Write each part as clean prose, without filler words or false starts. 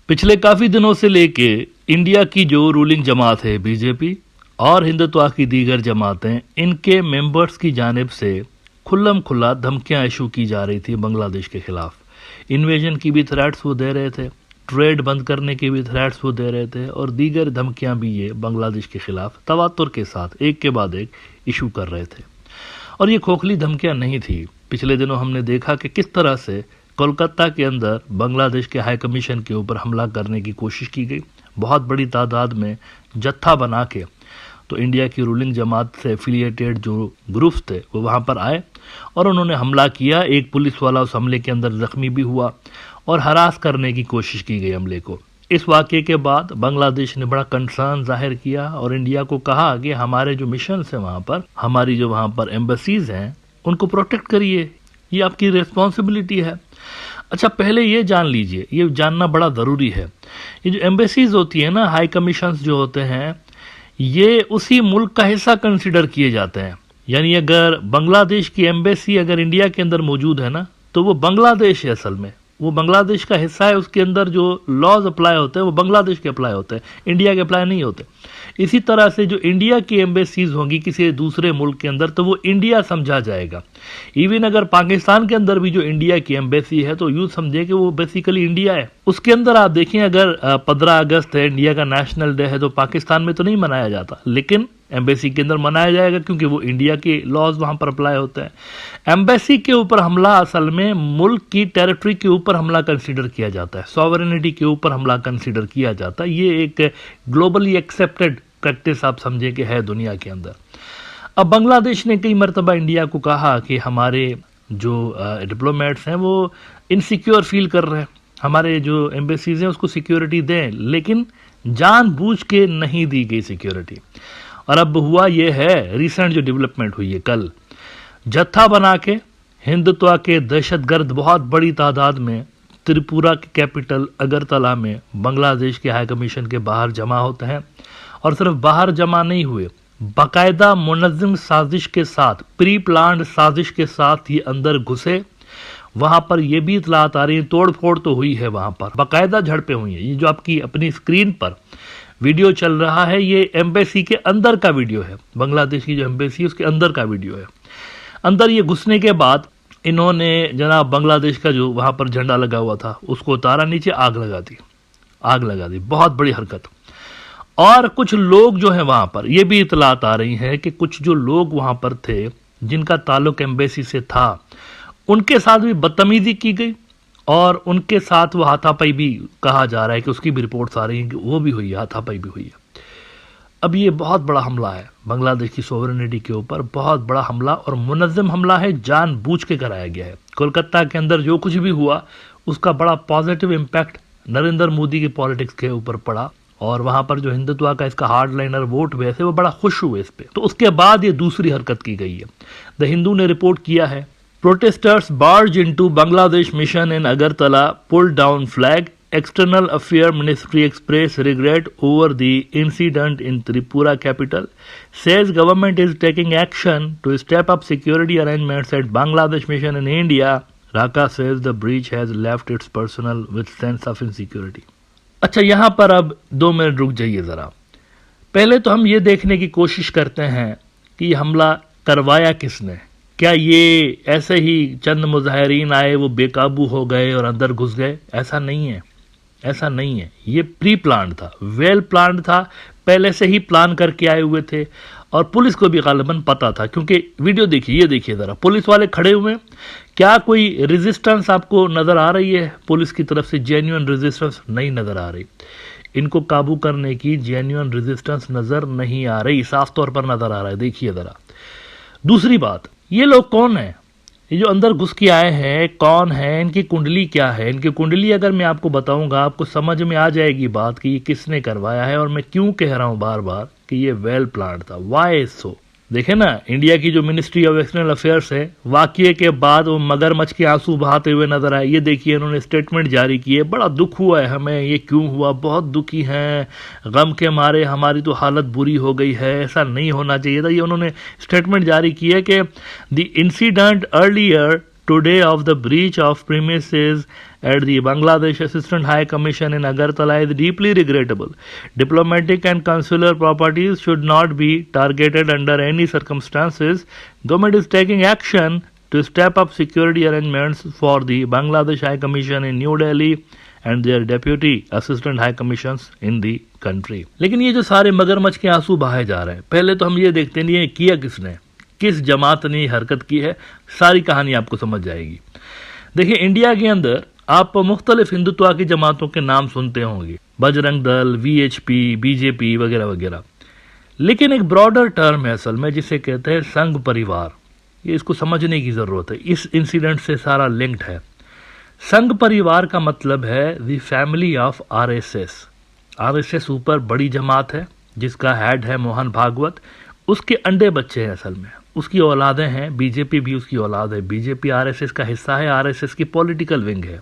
पिछले काफी दिनों से लेके इंडिया की जो रूलिंग जमात है बीजेपी और हिंदुत्व की दीगर जमातें, इनके मेंबर्स की जानिब से खुल्लम खुल्ला धमकियां इशू की जा रही थी बांग्लादेश के खिलाफ। इन्वेजन की भी थ्रेट्स वो दे रहे थे, ट्रेड बंद करने की भी थ्रेट्स वो दे रहे थे और दीगर धमकियां भी ये बांग्लादेश के खिलाफ तवातुर के साथ एक के बाद एक इशू कर रहे थे। और ये खोखली धमकियां नहीं थी। पिछले दिनों हमने देखा कि किस तरह से कोलकाता के अंदर बांग्लादेश के हाई कमीशन के ऊपर हमला करने की कोशिश की गई। बहुत बड़ी तादाद में जत्था बना के तो इंडिया की रूलिंग जमात से एफिलिएटेड जो ग्रुप्स थे वो वहाँ पर आए और उन्होंने हमला किया। एक पुलिस वाला उस हमले के अंदर जख्मी भी हुआ और हरास करने की कोशिश की गई हमले को। इस वाक़े के बाद बांग्लादेश ने बड़ा कंसर्न जाहिर किया और इंडिया को कहा कि हमारे जो मिशन है वहाँ पर, हमारी जो वहाँ पर एम्बेसीज हैं, उनको प्रोटेक्ट करिए, ये आपकी रिस्पॉन्सिबिलिटी है। अच्छा, पहले ये जान लीजिए, ये जानना बड़ा ज़रूरी है, ये जो एम्बेसीज होती है ना, हाई कमीशंस जो होते हैं, ये उसी मुल्क का हिस्सा कंसिडर किए जाते हैं। यानी अगर बांग्लादेश की एम्बेसी अगर इंडिया के अंदर मौजूद है ना, तो वो बांग्लादेश है, असल में वो बांग्लादेश का हिस्सा है। उसके अंदर जो लॉज अप्लाई होते हैं वो बांग्लादेश के अप्लाई होते हैं, इंडिया के अप्लाई नहीं होते। इसी तरह से जो इंडिया की एम्बेसीज होंगी किसी दूसरे मुल्क के अंदर, तो वो इंडिया समझा जाएगा। इवन अगर पाकिस्तान के अंदर भी जो इंडिया की एम्बेसी है तो यूँ समझे कि वो बेसिकली इंडिया है। उसके अंदर आप देखें, अगर 15 अगस्त है, इंडिया का नेशनल डे है, तो पाकिस्तान में तो नहीं मनाया जाता, लेकिन एम्बेसी के अंदर मनाया जाएगा क्योंकि वो इंडिया के लॉज वहां पर अप्लाई होते हैं। एम्बेसी के ऊपर हमला असल में मुल्क की टेरिटरी के ऊपर हमला कंसीडर किया जाता है, सॉवरेनिटी के ऊपर हमला कंसीडर किया जाता है। ये एक ग्लोबली एक्सेप्टेड प्रैक्टिस आप समझे कि है दुनिया के अंदर। अब बांग्लादेश ने कई मरतबा इंडिया को कहा कि हमारे जो डिप्लोमेट्स हैं वो इनसिक्योर फील कर रहे हैं, हमारे जो एम्बेसीज हैं उसको सिक्योरिटी दें, लेकिन जानबूझ के नहीं दी गई सिक्योरिटी। और अब हुआ ये है, रिसेंट जो डेवलपमेंट हुई है, कल जत्था बना के हिंदुत्व के दहशतगर्द बहुत बड़ी तादाद में त्रिपुरा के कैपिटल अगरतला में बांग्लादेश के हाई कमीशन के बाहर जमा होते हैं। और सिर्फ बाहर जमा नहीं हुए, बाकायदा मुनज़्ज़म साजिश के साथ, प्री प्लान्ड साजिश के साथ ये अंदर घुसे। वहां पर यह भी इतलात आ रही है, तोड़ फोड़ तो हुई है, वहां पर बाकायदा झड़पें हुई हैं। ये जो आपकी अपनी स्क्रीन पर वीडियो चल रहा है, ये एम्बेसी के अंदर का वीडियो है, बांग्लादेश की जो एम्बेसी है उसके अंदर का वीडियो है। अंदर ये घुसने के बाद इन्होंने जनाब बांग्लादेश का जो वहां पर झंडा लगा हुआ था उसको उतारा, नीचे आग लगा दी। बहुत बड़ी हरकत। और कुछ लोग जो है वहां पर, यह भी इतलात आ रही है कि कुछ जो लोग वहां पर थे जिनका ताल्लुक एम्बेसी से था, उनके साथ भी बदतमीजी की गई और उनके साथ वो हाथापाई भी, कहा जा रहा है कि उसकी भी रिपोर्ट्स आ रही हैं कि वो भी हुई है, हाथापाई भी हुई है। अब ये बहुत बड़ा हमला है बांग्लादेश की सोवरेनिटी के ऊपर, बहुत बड़ा हमला और मुनज़्ज़म हमला है, जानबूझ के कराया गया है। कोलकाता के अंदर जो कुछ भी हुआ उसका बड़ा पॉजिटिव इम्पैक्ट नरेंद्र मोदी की पॉलिटिक्स के ऊपर पड़ा और वहां पर जो हिंदुत्व का इसका हार्डलाइनर वोट वैसे वो बड़ा खुश हुए इस पे। तो उसके बाद ये दूसरी हरकत की गई है। द हिंदू ने रिपोर्ट किया है, protesters barge into Bangladesh mission in Agartala, pull down flag, external affair ministry express regret over the incident in Tripura capital, says government is taking action to step up security arrangements at Bangladesh mission in India, Dhaka says the breach has left its personnel with sense of insecurity. अच्छा, यहां पर अब 2 minute रुक जाइए जरा। पहले तो हम ये देखने की कोशिश करते हैं कि हमला करवाया किसने। क्या ये ऐसे ही चंद मुजाहिरीन आए, वो बेकाबू हो गए और अंदर घुस गए? ऐसा नहीं है। ये प्री प्लान था, वेल प्लान था, पहले से ही प्लान करके आए हुए थे और पुलिस को भी गालिबन पता था। क्योंकि वीडियो देखिए, ये देखिए जरा, पुलिस वाले खड़े हुए, क्या कोई रेजिस्टेंस आपको नजर आ रही है? पुलिस की तरफ से जेन्युइन रेजिस्टेंस नहीं नजर आ रही, इनको काबू करने की जेन्युइन रेजिस्टेंस नजर नहीं आ रही, साफ तौर पर नजर आ रहा है, देखिए जरा। दूसरी बात, ये लोग कौन है? ये जो अंदर घुस के आए हैं कौन है? इनकी कुंडली क्या है? इनकी कुंडली अगर मैं आपको बताऊंगा, आपको समझ में आ जाएगी बात कि ये किसने करवाया है और मैं क्यों कह रहा हूं बार बार कि ये वेल प्लान था। वाई सो? देखे ना, इंडिया की जो मिनिस्ट्री ऑफ एक्सटर्नल अफेयर्स है, वाकये के बाद वो मगरमच्छ के आंसू बहाते हुए नजर आए। ये देखिए, इन्होंने स्टेटमेंट जारी की है, बड़ा दुख हुआ है हमें, ये क्यों हुआ, बहुत दुखी हैं, गम के मारे हमारी तो हालत बुरी हो गई है, ऐसा नहीं होना चाहिए था। ये उन्होंने स्टेटमेंट जारी की है कि the incident earlier today of the breach of premises at the Bangladesh Assistant High Commission in Agartala is deeply regrettable. Diplomatic and consular properties should not be targeted under any circumstances. Government is taking action to step up security arrangements for the Bangladesh High Commission in New Delhi and their deputy assistant high commissions in the country. लेकिन ये जो सारे मगरमच्छ के आंसू बहाए जा रहे हैं, पहले तो हम ये देखते नहीं है किया किसने, किस जमात ने हरकत की है, सारी कहानी आपको समझ जाएगी। देखिए, इंडिया के अंदर आप मुख्तलिफ हिंदुत्व की जमातों के नाम सुनते होंगे, बजरंग दल, VHP, BJP वगैरह वगैरह, लेकिन एक ब्रॉडर टर्म है असल में जिसे कहते हैं संघ परिवार। ये इसको समझने की ज़रूरत है, इस इंसिडेंट से सारा लिंक्ड है। संघ परिवार का मतलब है the family of RSS। RSS ऊपर बड़ी जमात है जिसका हेड है मोहन भागवत, उसके अंडे बच्चे हैं असल में, उसकी औलादें हैं, BJP भी उसकी औलाद है, BJP RSS का हिस्सा है, RSS की पॉलिटिकल विंग है।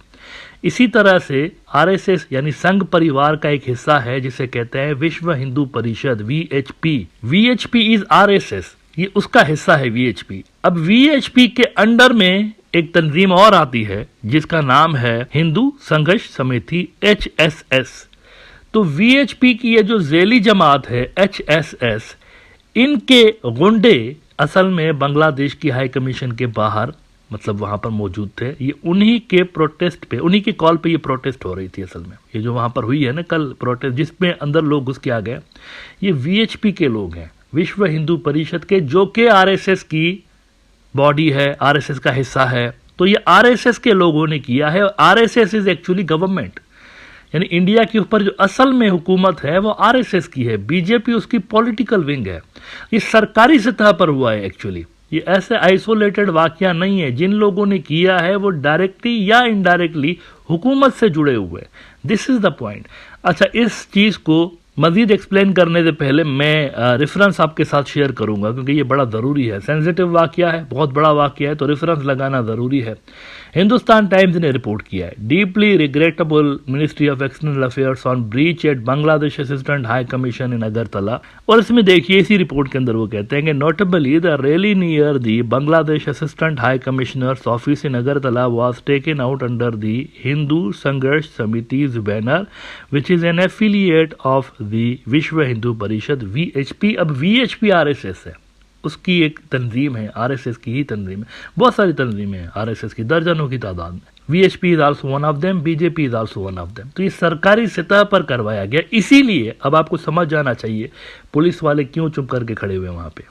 इसी तरह से RSS यानी संघ परिवार का एक हिस्सा है जिसे कहते हैं विश्व हिंदू परिषद, VHP। VHP इज RSS, ये उसका हिस्सा है VHP। अब VHP के अंडर में एक तंजीम और आती है जिसका नाम है हिंदू संघर्ष समिति, HSS। तो VHP की ये जो झेली जमात है HSS, इनके गुंडे असल में बांग्लादेश की हाई कमीशन के बाहर, मतलब वहां पर मौजूद थे। ये उन्हीं के प्रोटेस्ट पे, उन्हीं के कॉल पे ये प्रोटेस्ट हो रही थी असल में। ये जो वहां पर हुई है ना कल प्रोटेस्ट, जिसमें अंदर लोग घुस के आ गए, ये VHP के लोग हैं, विश्व हिंदू परिषद के, जो कि RSS की बॉडी है, RSS का हिस्सा है। तो ये RSS के लोगों ने किया है। RSS इज एक्चुअली गवर्नमेंट, यानी इंडिया के ऊपर जो असल में हुकूमत है वो RSS की है, BJP उसकी पॉलिटिकल विंग है। ये सरकारी सतह पर हुआ है एक्चुअली, ये ऐसे आइसोलेटेड वाकया नहीं है। जिन लोगों ने किया है वो डायरेक्टली या इनडायरेक्टली हुकूमत से जुड़े हुए। This is the point. अच्छा, इस चीज को मजीद एक्सप्लेन करने से पहले मैं रेफरेंस आपके साथ शेयर करूंगा क्योंकि ये बड़ा ज़रूरी है, सेंसिटिव वाकया है, बहुत बड़ा वाकया है, तो रेफरेंस लगाना ज़रूरी है। हिंदुस्तान टाइम्स ने रिपोर्ट किया है, deeply regrettable ministry of external affairs on breach at Bangladesh assistant high commission in Agartala. और इसमें देखिए, इसी रिपोर्ट के अंदर वो कहते हैं कि notably the rally near the Bangladesh assistant high commissioner's office in Agartala was taken out under the Hindu Sangharsh Samiti's banner which is an affiliate of the Vishwa Hindu परिषद, VHP। अब VHP RSS है, उसकी एक तंजीम है, RSS की ही तंजीम है। बहुत सारी तंजीमें हैं RSS की, दर्जनों की तादाद में। VHP is also one of them, BJP is also one of them. तो ये सरकारी सतह पर करवाया गया। इसीलिए अब आपको समझ जाना चाहिए पुलिस वाले क्यों चुप करके खड़े हुए वहां पे।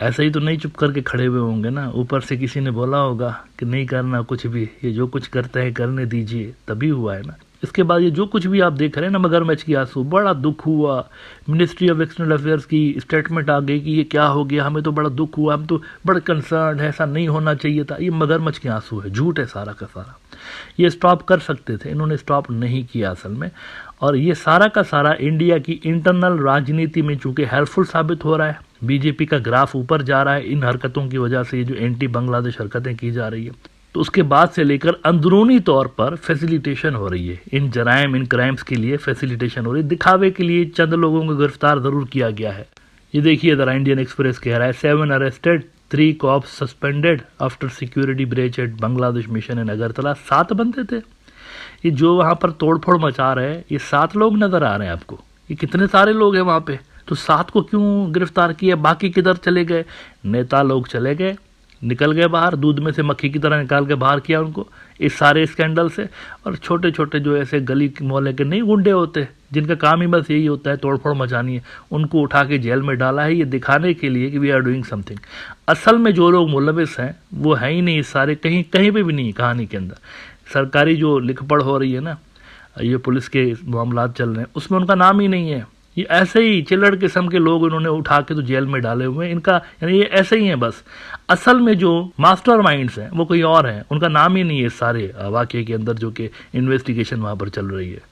ऐसे ही तो नहीं चुप करके खड़े हुए होंगे ना, ऊपर से किसी ने बोला होगा कि नहीं करना कुछ भी, ये जो कुछ करते हैं करने दीजिए, तभी हुआ है ना। इसके बाद ये जो कुछ भी आप देख रहे हैं ना, मगरमच्छ की आंसू, बड़ा दुख हुआ। मिनिस्ट्री ऑफ एक्सटर्नल अफेयर्स की स्टेटमेंट आ गई कि ये क्या हो गया, हमें तो बड़ा दुख हुआ, हम तो बड़े कंसर्न है, ऐसा नहीं होना चाहिए था। ये मगरमच्छ के आंसू है, झूठ है सारा का सारा। ये स्टॉप कर सकते थे, इन्होंने स्टॉप नहीं किया असल में। और ये सारा का सारा इंडिया की इंटरनल राजनीति में चूंकि हेल्पफुल साबित हो रहा है। BJP का ग्राफ ऊपर जा रहा है इन हरकतों की वजह से, ये जो एंटी बांग्लादेश हरकतें की जा रही है। तो उसके बाद से लेकर अंदरूनी तौर पर फैसिलिटेशन हो रही है, इन जराइम, इन क्राइम्स के लिए फैसिलिटेशन हो रही है। दिखावे के लिए चंद लोगों को गिरफ्तार जरूर किया गया है। ये देखिए जरा, इंडियन एक्सप्रेस कह रहा है 7 arrested, 3 cops suspended after security breach at Bangladesh mission in Agartala. 7 बंदे थे ये जो वहां पर तोड़फोड़ मचा रहे हैं, ये 7 लोग नजर आ रहे हैं आपको। ये कितने सारे लोग हैं वहां पे, तो 7 को क्यों गिरफ्तार किया, बाकी किधर चले गए? नेता लोग चले गए, निकल गए बाहर, दूध में से मक्खी की तरह निकाल के बाहर किया उनको इस सारे स्कैंडल से। और छोटे छोटे जो ऐसे गली मोहल्ले के नहीं गुंडे होते, जिनका काम ही बस यही होता है तोड़फोड़ मचानी है, उनको उठा के जेल में डाला है, ये दिखाने के लिए कि वी आर डूइंग समथिंग। असल में जो लोग मुलविस हैं वो है ही नहीं इस सारे, कहीं कहीं पे भी नहीं कहानी के अंदर। सरकारी जो लिखपढ़ हो रही है ना, ये पुलिस के मामलात चल रहे हैं, उसमें उनका नाम ही नहीं है। ये ऐसे ही चिल्लड़ किस्म के लोग इन्होंने उठा के तो जेल में डाले हुए हैं, इनका यानी ये ऐसे ही हैं बस। असल में जो मास्टर माइंड्स हैं वो कोई और हैं, उनका नाम ही नहीं है इस सारे वाकये के अंदर जो कि इन्वेस्टिगेशन वहां पर चल रही है।